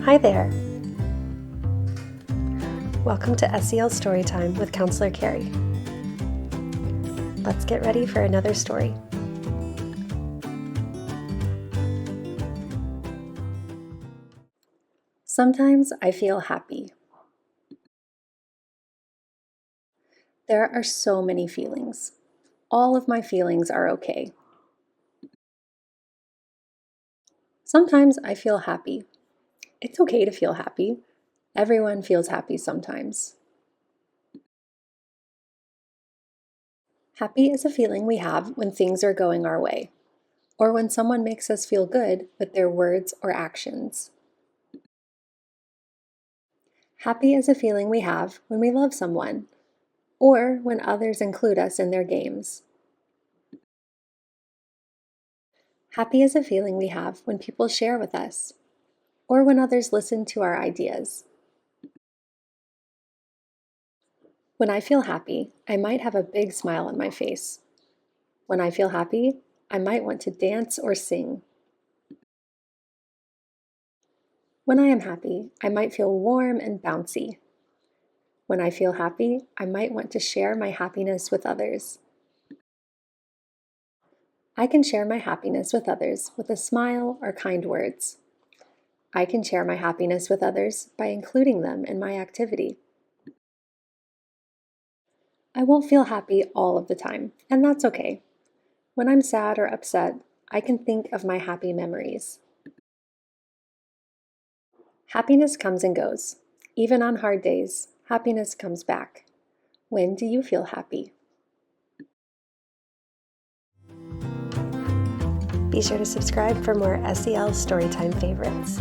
Hi there! Welcome to SEL Storytime with Counselor Keri. Let's get ready for another story. Sometimes I feel happy. There are so many feelings. All of my feelings are okay. Sometimes I feel happy. It's okay to feel happy. Everyone feels happy sometimes. Happy is a feeling we have when things are going our way, or when someone makes us feel good with their words or actions. Happy is a feeling we have when we love someone, or when others include us in their games. Happy is a feeling we have when people share with us, or when others listen to our ideas. When I feel happy, I might have a big smile on my face. When I feel happy, I might want to dance or sing. When I am happy, I might feel warm and bouncy. When I feel happy, I might want to share my happiness with others. I can share my happiness with others with a smile or kind words. I can share my happiness with others by including them in my activity. I won't feel happy all of the time, and that's okay. When I'm sad or upset, I can think of my happy memories. Happiness comes and goes. Even on hard days, happiness comes back. When do you feel happy? Be sure to subscribe for more SEL Storytime favorites.